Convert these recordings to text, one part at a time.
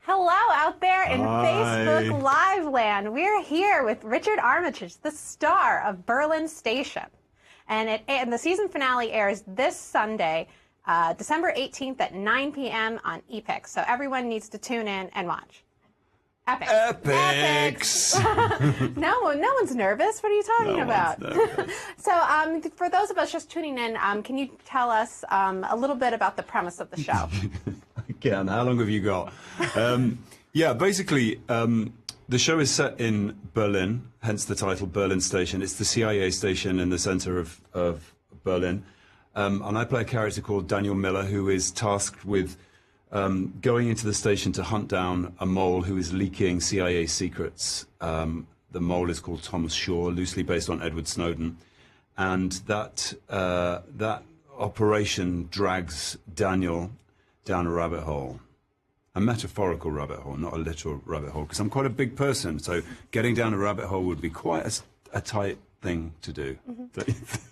Hello out there in Hi. Facebook Live land. We're here with Richard Armitage, the star of Berlin Station. And the season finale airs this Sunday, December 18th at 9 p.m. on Epix. So everyone needs to tune in and watch. Epics. Epics. No one's nervous. What are you talking about? So for those of us just tuning in, can you tell us a little bit about the premise of the show? Again, how long have you got? Yeah, basically, the show is set in Berlin, hence the title Berlin Station. It's the CIA station in the center of Berlin. And I play a character called Daniel Miller, who is tasked with going into the station to hunt down a mole who is leaking CIA secrets. The mole is called Thomas Shaw, loosely based on Edward Snowden. And that operation drags Daniel down a rabbit hole. A metaphorical rabbit hole, not a literal rabbit hole, because I'm quite a big person, so getting down a rabbit hole would be quite a tight thing to do. Mm-hmm.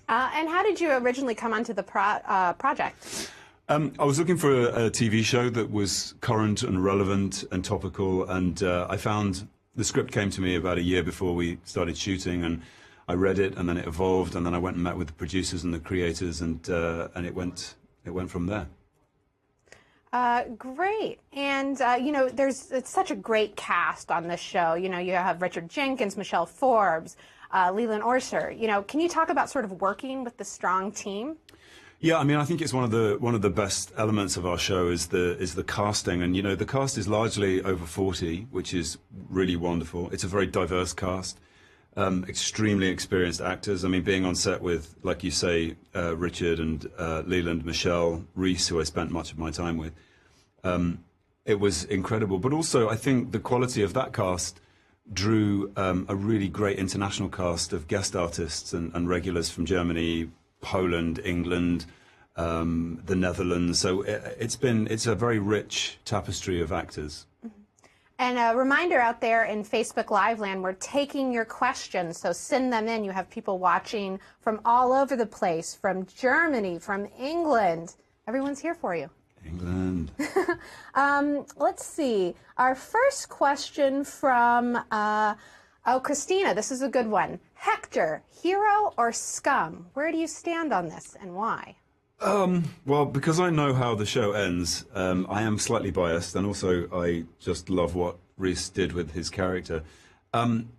And how did you originally come onto the project? I was looking for a TV show that was current and relevant and topical, and I found the script came to me about a year before we started shooting, and I read it, and then it evolved, and then I went and met with the producers and the creators, and it went from there. Great. And, you know, it's such a great cast on this show. You know, you have Richard Jenkins, Michelle Forbes, Leland Orser. You know, can you talk about sort of working with the strong team? Yeah, I mean, I think it's one of the best elements of our show is the casting, and you know, the cast is largely over 40, which is really wonderful. It's a very diverse cast, extremely experienced actors. I mean, being on set with, like you say, Richard and Leland, Michelle, Reese, who I spent much of my time with, it was incredible. But also, I think the quality of that cast drew a really great international cast of guest artists and regulars from Germany, Poland, England, the Netherlands. So it's a very rich tapestry of actors. Mm-hmm. And a reminder out there in Facebook Live land, we're taking your questions, so send them in. You have people watching from all over the place, from Germany, from England. Everyone's here for you. England. Let's see. Our first question from Christina. This is a good one. Hector, hero or scum? Where do you stand on this and why? Well, because I know how the show ends, I am slightly biased, and also I just love what Reese did with his character.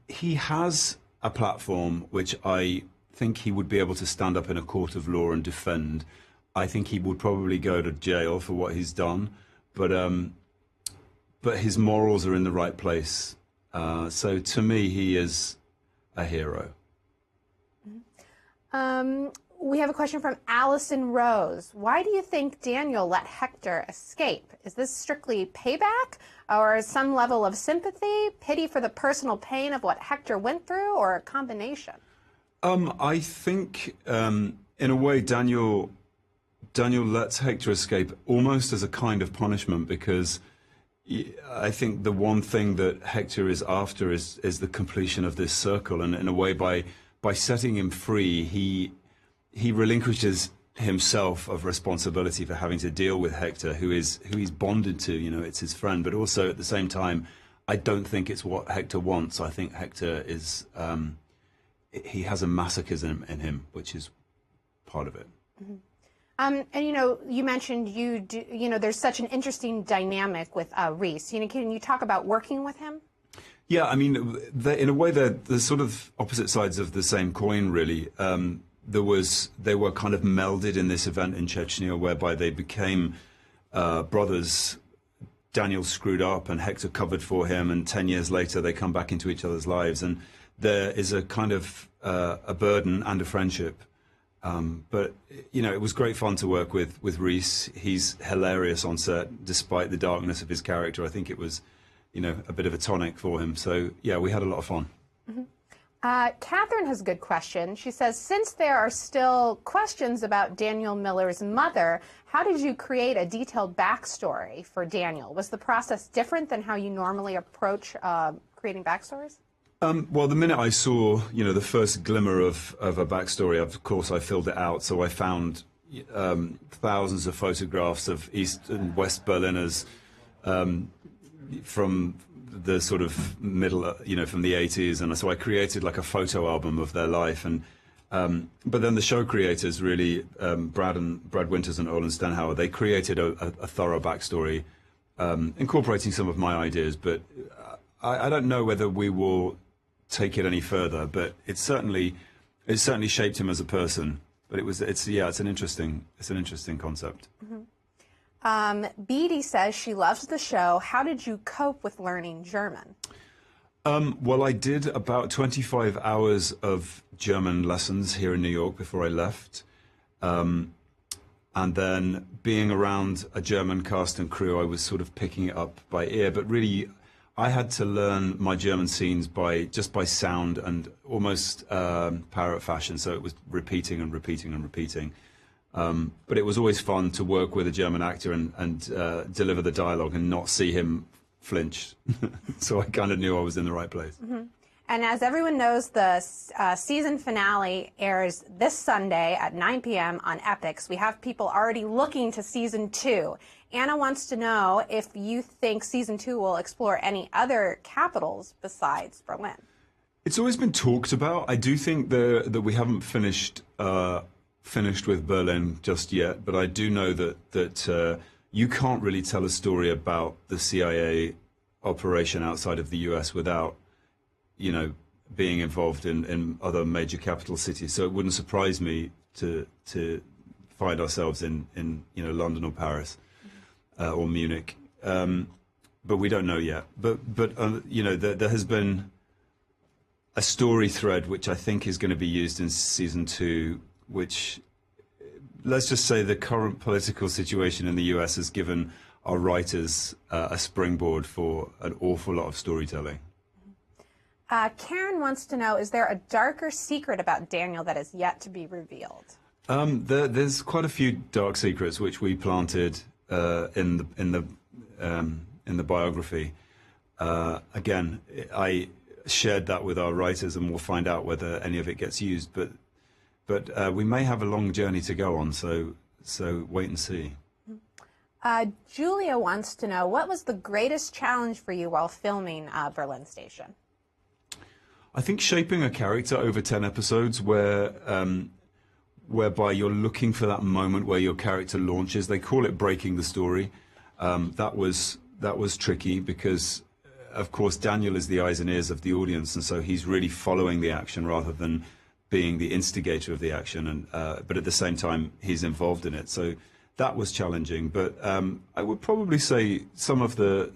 He has a platform which I think he would be able to stand up in a court of law and defend. I think he would probably go to jail for what he's done, but his morals are in the right place. So to me, he is a hero. We have a question from Allison Rose. Why do you think Daniel let Hector escape? Is this strictly payback, or some level of sympathy, pity for the personal pain of what Hector went through, or a combination? I think, in a way, Daniel lets Hector escape almost as a kind of punishment, because I think the one thing that Hector is after is the completion of this circle, and in a way, by setting him free, he relinquishes himself of responsibility for having to deal with Hector, who he's bonded to. You know, it's his friend, but also at the same time, I don't think it's what Hector wants. I think Hector is he has a masochism in him, which is part of it. Mm-hmm. And you know, you mentioned there's such an interesting dynamic with Reese. You know, can you talk about working with him? Yeah, I mean, in a way, they're sort of opposite sides of the same coin, really. They were kind of melded in this event in Chechnya, whereby they became brothers. Daniel screwed up, and Hector covered for him, and 10 years later, they come back into each other's lives, and there is a kind of a burden and a friendship. But, you know, it was great fun to work with Reese. He's hilarious on set, despite the darkness of his character. I think it was, you know, a bit of a tonic for him. So, yeah, we had a lot of fun. Mm-hmm. Catherine has a good question. She says, since there are still questions about Daniel Miller's mother, how did you create a detailed backstory for Daniel? Was the process different than how you normally approach creating backstories? Well, the minute I saw, you know, the first glimmer of a backstory, of course, I filled it out. So I found thousands of photographs of East and West Berliners from the sort of middle, from the 80s, and so I created like a photo album of their life, and but then the show creators really, Brad Winters and Olin Stenhauer, they created a thorough backstory, incorporating some of my ideas, but I don't know whether we will take it any further, but it certainly shaped him as a person. But it's an interesting concept. Mm-hmm. Beatty says she loves the show. How did you cope with learning German? Well, I did about 25 hours of German lessons here in New York before I left. And then being around a German cast and crew, I was sort of picking it up by ear. But really, I had to learn my German scenes just by sound and almost parrot fashion. So it was repeating and repeating and repeating. But it was always fun to work with a German actor and deliver the dialogue and not see him flinch. So I kind of knew I was in the right place. Mm-hmm. And as everyone knows, the season finale airs this Sunday at 9 p.m. on Epix. We have people already looking to season 2. Anna wants to know if you think season 2 will explore any other capitals besides Berlin. It's always been talked about. I do think that we haven't finished with Berlin just yet, but I do know that you can't really tell a story about the CIA operation outside of the US without, being involved in other major capital cities. So it wouldn't surprise me to find ourselves in London or Paris or Munich. But we don't know yet. But there has been a story thread which I think is going to be used in season 2, which, let's just say, the current political situation in the US has given our writers a springboard for an awful lot of storytelling. Karen wants to know, is there a darker secret about Daniel that is yet to be revealed? There's quite a few dark secrets which we planted in the biography. Again, I shared that with our writers, and we'll find out whether any of it gets used. But we may have a long journey to go on, so wait and see. Julia wants to know, what was the greatest challenge for you while filming Berlin Station? I think shaping a character over 10 episodes whereby you're looking for that moment where your character launches. They call it breaking the story. That was tricky because, of course, Daniel is the eyes and ears of the audience, and so he's really following the action rather than being the instigator of the action. But at the same time, he's involved in it. So that was challenging. But I would probably say some of the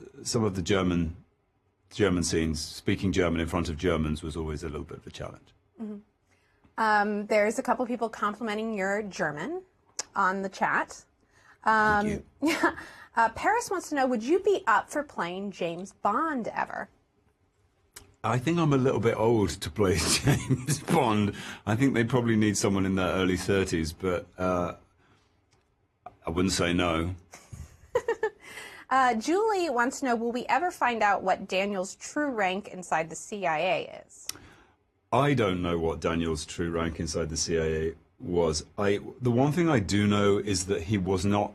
German scenes, speaking German in front of Germans, was always a little bit of a challenge. Mm-hmm. There's a couple people complimenting your German on the chat. Thank you. Paris wants to know, would you be up for playing James Bond ever? I think I'm a little bit old to play James Bond. I think they probably need someone in their early 30s, but I wouldn't say no. Julie wants to know, will we ever find out what Daniel's true rank inside the CIA is? I don't know what Daniel's true rank inside the CIA was. The one thing I do know is that he was not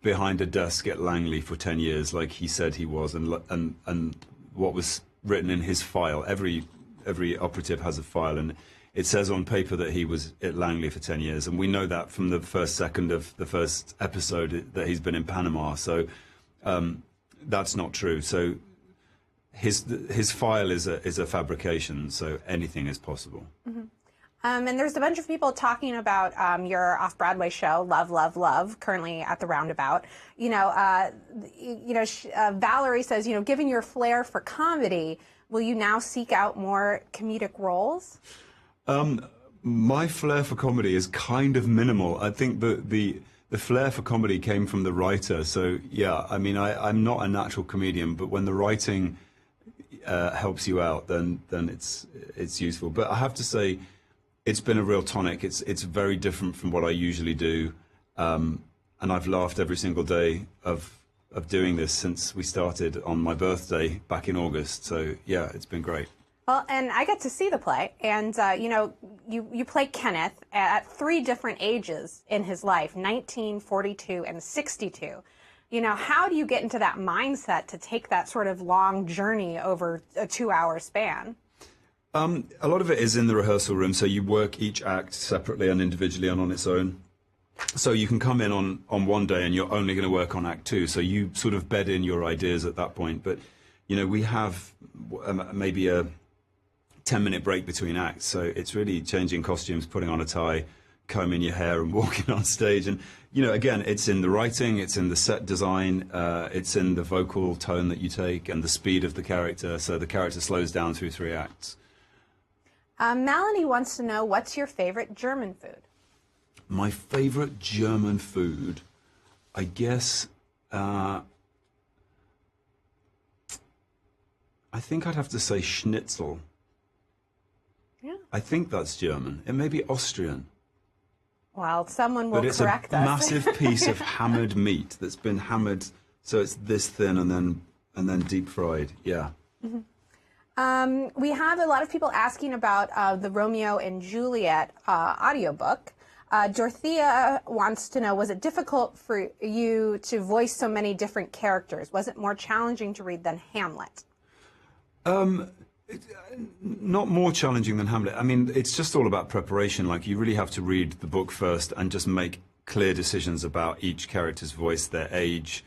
behind a desk at Langley for 10 years like he said he was, and what was written in his file. Every operative has a file, and it says on paper that he was at Langley for 10 years, and we know that from the first second of the first episode that he's been in Panama. So that's not true. So his file is a fabrication. So anything is possible. Mm-hmm. And there's a bunch of people talking about your off-Broadway show, Love, Love, Love, currently at the Roundabout. Valerie says, given your flair for comedy, will you now seek out more comedic roles? My flair for comedy is kind of minimal. I think the flair for comedy came from the writer. So yeah, I mean, I'm not a natural comedian, but when the writing helps you out, then it's useful. But I have to say, it's been a real tonic. It's very different from what I usually do, and I've laughed every single day of doing this since we started on my birthday back in August. So yeah, it's been great. Well, and I got to see the play, and you play Kenneth at 3 different ages in his life, 19, 42, and 62. You know, how do you get into that mindset to take that sort of long journey over a 2-hour span? A lot of it is in the rehearsal room, so you work each act separately and individually and on its own. So you can come in on one day and you're only going to work on Act 2, so you sort of bed in your ideas at that point. But, you know, we have maybe a 10-minute break between acts, so it's really changing costumes, putting on a tie, combing your hair and walking on stage. And, you know, again, it's in the writing, it's in the set design, it's in the vocal tone that you take and the speed of the character, so the character slows down through 3 acts. Melanie wants to know, what's your favorite German food? My favorite German food, I guess, I think I'd have to say schnitzel. Yeah. I think that's German. It may be Austrian. Well, someone will correct us. But it's a massive piece of hammered meat that's been hammered, so it's this thin and then deep fried. Yeah. Mm-hmm. We have a lot of people asking about the Romeo and Juliet audiobook. Dorothea wants to know, was it difficult for you to voice so many different characters? Was it more challenging to read than Hamlet? Not more challenging than Hamlet. I mean, it's just all about preparation. Like, you really have to read the book first and just make clear decisions about each character's voice, their age,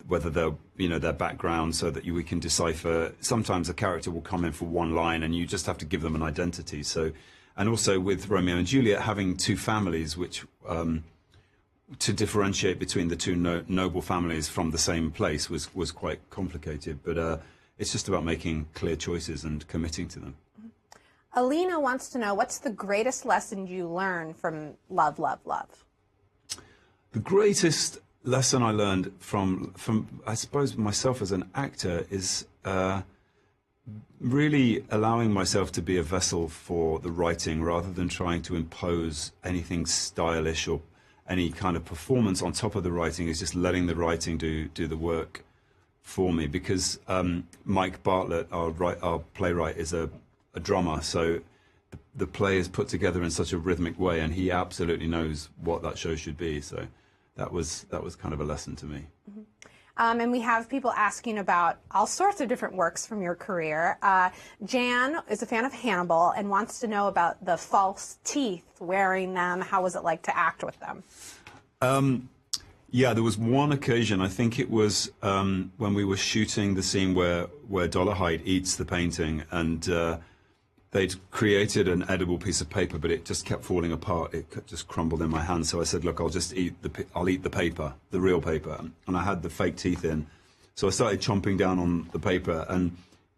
whether they're, you know, their background, so that we can decipher. Sometimes a character will come in for one line and you just have to give them an identity. So, and also with Romeo and Juliet, having 2 families, which to differentiate between the 2 noble families from the same place was quite complicated. But it's just about making clear choices and committing to them. Alina wants to know, what's the greatest lesson you learned from Love, Love, Love? The greatest lesson I learned from I suppose myself as an actor is really allowing myself to be a vessel for the writing rather than trying to impose anything stylish or any kind of performance on top of the writing. Is just letting the writing do the work for me, because Mike Bartlett, our playwright, is a drummer, so the play is put together in such a rhythmic way, and he absolutely knows what that show should be. So that was kind of a lesson to me. Mm-hmm. And we have people asking about all sorts of different works from your career. Jan is a fan of Hannibal and wants to know about the false teeth, wearing them. How was it like to act with them? Yeah, there was one occasion, I think it was when we were shooting the scene where Dollarhide eats the painting, and they'd created an edible piece of paper, but it just kept falling apart. It just crumbled in my hand. So I said, look, I'll eat the paper, the real paper. And I had the fake teeth in. So I started chomping down on the paper, and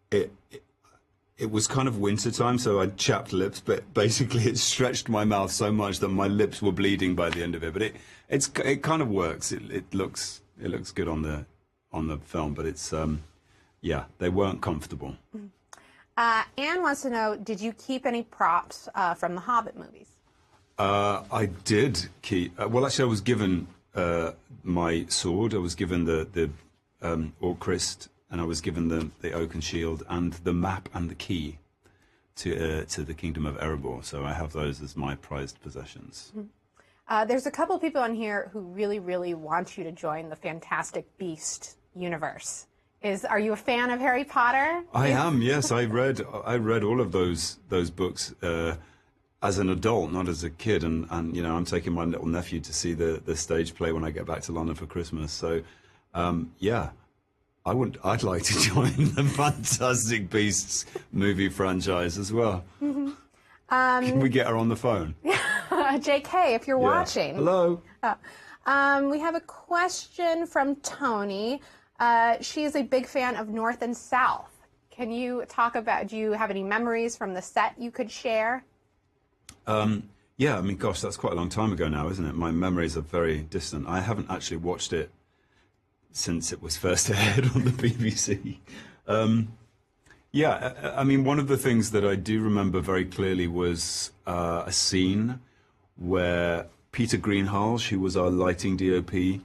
it was kind of winter time, so I chapped lips, but basically it stretched my mouth so much that my lips were bleeding by the end of it. But it kind of works. It looks good on the film, but it's yeah, they weren't comfortable. Anne wants to know, did you keep any props from the Hobbit movies? I did keep. Well, actually, I was given my sword. I was given the Orcrist, and I was given the oaken shield and the map and the key to the Kingdom of Erebor. So I have those as my prized possessions. Mm-hmm. There's a couple of people on here who really, really want you to join the Fantastic Beast universe. Are you a fan of Harry Potter? I am. Yes, I read all of those books as an adult, not as a kid, and you know, I'm taking my little nephew to see the stage play when I get back to London for Christmas. So yeah. I'd like to join the Fantastic Beasts movie franchise as well. Mm-hmm. Can we get her on the phone? JK, if you're watching. Hello. We have a question from Tony. She is a big fan of North and South. Can you talk about, do you have any memories from the set you could share? Yeah, I mean, gosh, that's quite a long time ago now, isn't it? My memories are very distant. I haven't actually watched it since it was first aired on the BBC. Yeah, I mean, one of the things that I do remember very clearly was a scene where Peter Greenhalgh, who was our lighting DOP, we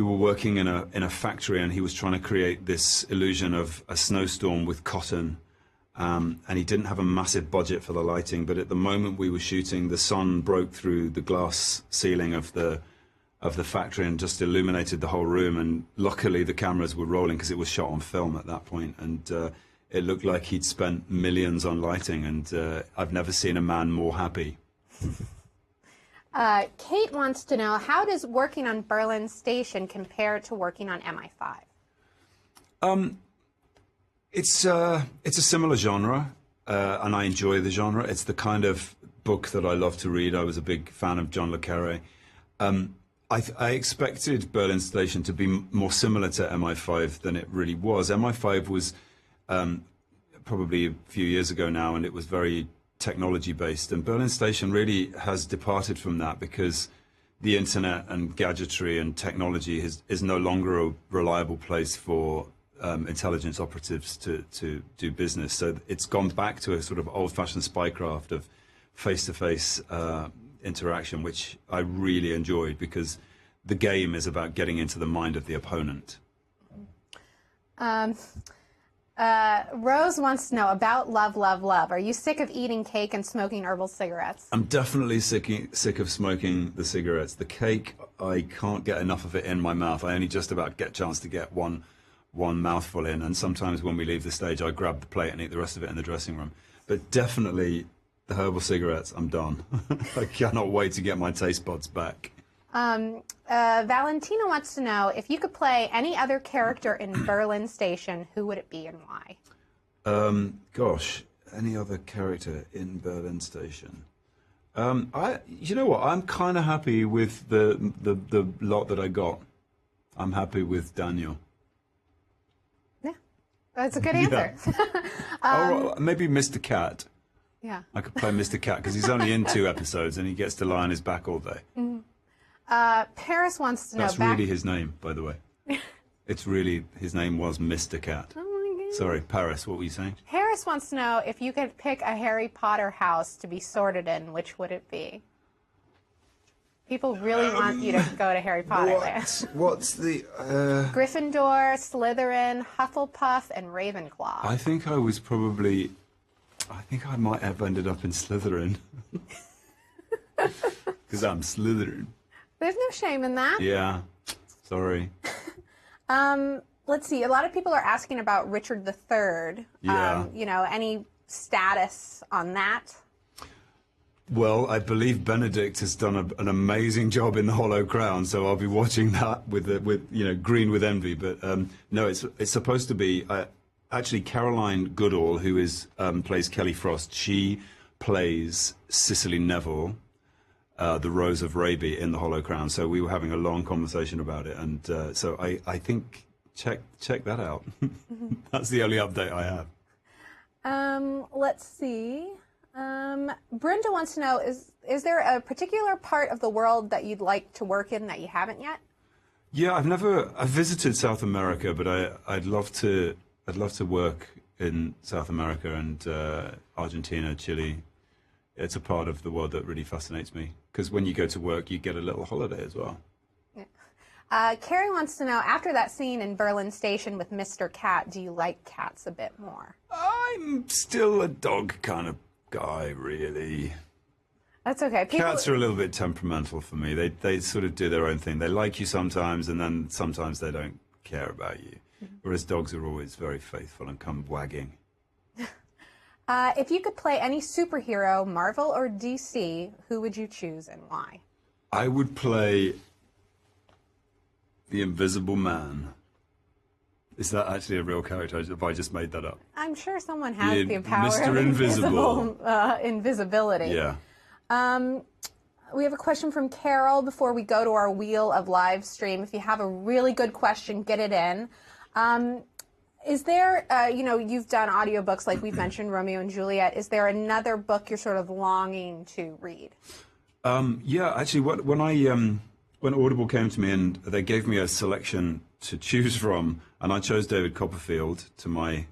were working in a factory, and he was trying to create this illusion of a snowstorm with cotton, and he didn't have a massive budget for the lighting, but at the moment we were shooting, the sun broke through the glass ceiling of the of the factory and just illuminated the whole room. And luckily the cameras were rolling because it was shot on film at that point, and it looked like he'd spent millions on lighting, and I've never seen a man more happy. Kate wants to know, how does working on Berlin Station compare to working on MI5? It's a similar genre, and I enjoy the genre. It's the kind of book that I love to read. I was a big fan of John le Carré. I expected Berlin Station to be more similar to MI5 than it really was. MI5 was probably a few years ago now, and it was very technology-based. And Berlin Station really has departed from that because the internet and gadgetry and technology is no longer a reliable place for intelligence operatives to do business. So it's gone back to a sort of old-fashioned spycraft of face-to-face interaction, which I really enjoyed because the game is about getting into the mind of the opponent. Rose wants to know about Love, Love, Love. Are you sick of eating cake and smoking herbal cigarettes? I'm definitely sick of smoking the cigarettes. The cake, I can't get enough of it in my mouth. I only just about get a chance to get one mouthful in, and sometimes when we leave the stage, I grab the plate and eat the rest of it in the dressing room. But definitely the herbal cigarettes, I'm done. I cannot wait to get my taste buds back. Valentina wants to know, if you could play any other character in Berlin Station, who would it be and why? Gosh, any other character in Berlin Station? You know what? I'm kind of happy with the lot that I got. I'm happy with Daniel. Yeah, that's a good answer. Yeah. Maybe Mr. Cat. Yeah. I could play Mr. Cat because he's only in 2 episodes and he gets to lie on his back all day. Mm-hmm. Paris wants to know. That's really his name, by the way. It's really, his name was Mr. Cat. Oh my goodness. Sorry, Paris, what were you saying? Harris wants to know, if you could pick a Harry Potter house to be sorted in, which would it be? People really want you to go to Harry Potter land. What's the... Gryffindor, Slytherin, Hufflepuff, and Ravenclaw. I think I might have ended up in Slytherin. Because I'm Slytherin. There's no shame in that. Yeah, sorry. Let's see. A lot of people are asking about Richard III. Yeah. You know, any status on that? Well, I believe Benedict has done an amazing job in The Hollow Crown, so I'll be watching that with green with envy. But no, it's supposed to be actually Caroline Goodall, who plays Kelly Frost. She plays Cicely Neville, the Rose of Raby in The Hollow Crown. So we were having a long conversation about it, and so I think check that out. That's the only update I have. Let's see. Brenda wants to know, is there a particular part of the world that you'd like to work in that you haven't yet? Yeah, I've visited South America, but I'd love to work in South America and Argentina, Chile. It's a part of the world that really fascinates me, because when you go to work, you get a little holiday as well. Yeah. Carrie wants to know, after that scene in Berlin Station with Mr. Cat, do you like cats a bit more? I'm still a dog kind of guy, really. That's okay. Cats are a little bit temperamental for me. They sort of do their own thing. They like you sometimes, and then sometimes they don't care about you. Whereas dogs are always very faithful and come wagging. If you could play any superhero, Marvel or DC, who would you choose and why? I would play the Invisible Man. Is that actually a real character? Have I just made that up? I'm sure someone has the power Mr. of Invisible. invisibility. Yeah. We have a question from Carol before we go to our wheel of live stream. If you have a really good question, get it in. Is there, you've done audiobooks like we've mentioned, Romeo and Juliet. Is there another book you're sort of longing to read? Yeah, actually, when Audible came to me and they gave me a selection to choose from, and I chose David Copperfield to my,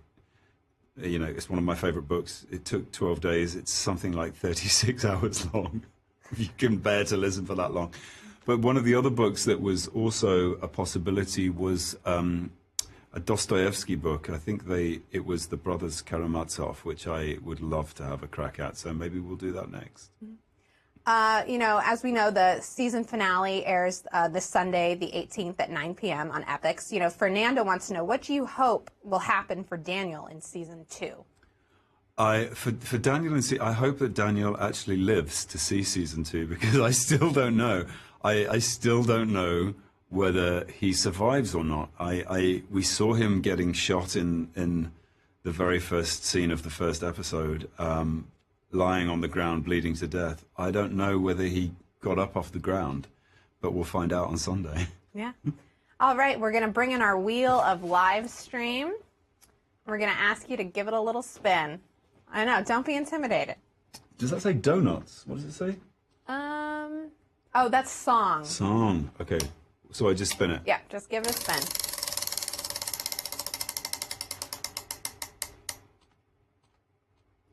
it's one of my favorite books. It took 12 days. It's something like 36 hours long, if you can bear to listen for that long. But one of the other books that was also a possibility was a Dostoevsky book. I think it was The Brothers Karamazov, which I would love to have a crack at. So maybe we'll do that next. You know, as we know, the season finale airs this Sunday, the 18th at 9 p.m. on Epix. You know, Fernando wants to know, what do you hope will happen for Daniel in season 2? For Daniel and I hope that Daniel actually lives to see season 2, because I still don't know. I still don't know whether he survives or not. We saw him getting shot in the very first scene of the first episode, lying on the ground bleeding to death. I don't know whether he got up off the ground, but we'll find out on Sunday. Yeah. All right, we're going to bring in our wheel of live stream. We're going to ask you to give it a little spin. I know, don't be intimidated. Does that say donuts? What does it say? Oh, that's song. Song. Okay. So I just spin it. Yeah, just give it a spin.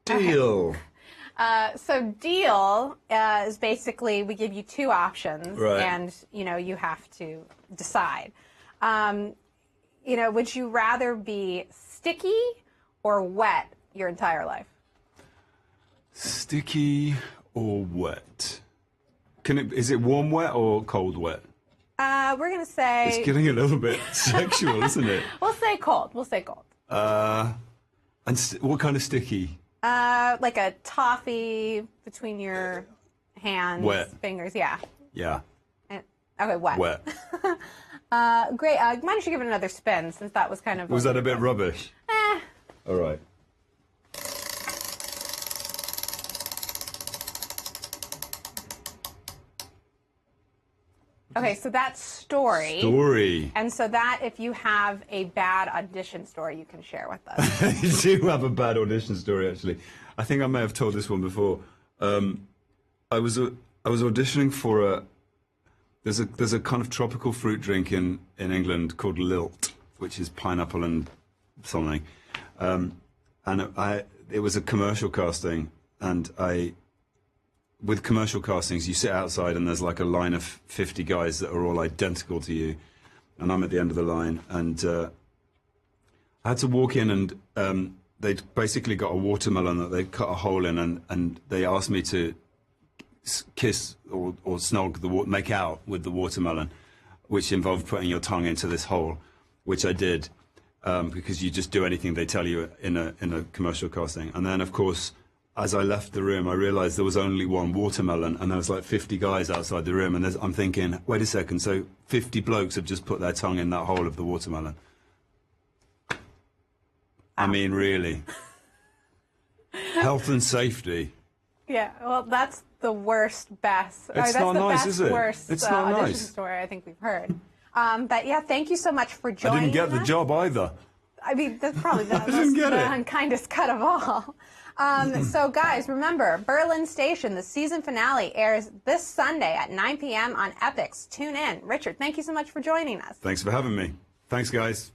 Deal. So deal is basically, we give you 2 options, right, and you know, you have to decide. You know, would you rather be sticky or wet your entire life? Sticky or wet? Is it warm wet or cold wet? We're gonna say it's getting a little bit sexual, isn't it? We'll say cold. We'll say cold. And what kind of sticky? Like a toffee between your hands, wet fingers. Yeah. Yeah. Okay, wet. Wet. Great. Why don't you give it another spin, since that was kind of... Was that a bit rubbish? All right. Okay, so that's story. Story. And so that, if you have a bad audition story, you can share with us. You do have a bad audition story, actually. I think I may have told this one before. I was auditioning for there's a kind of tropical fruit drink in England called Lilt, which is pineapple and something. It was a commercial casting, and with commercial castings, you sit outside and there's like a line of 50 guys that are all identical to you, and I'm at the end of the line, and I had to walk in, and they'd basically got a watermelon that they'd cut a hole in, and they asked me to kiss or snog make out with the watermelon, which involved putting your tongue into this hole, which I did, because you just do anything they tell you in a commercial casting. And then, of course, as I left the room, I realized there was only one watermelon, and there was like 50 guys outside the room, and I'm thinking, wait a second, so 50 blokes have just put their tongue in that hole of the watermelon. I mean, really. Health and safety. Yeah, well, that's the worst, best. It's not nice, is it? Worst it's not audition nice. story I think we've heard. But yeah, thank you so much for joining us. I didn't get the job either. I mean, that's probably the most unkindest cut of all. So guys, remember, Berlin Station, the season finale airs this Sunday at 9 p.m. on Epix. Tune in. Richard, thank you so much for joining us. Thanks for having me. Thanks, guys.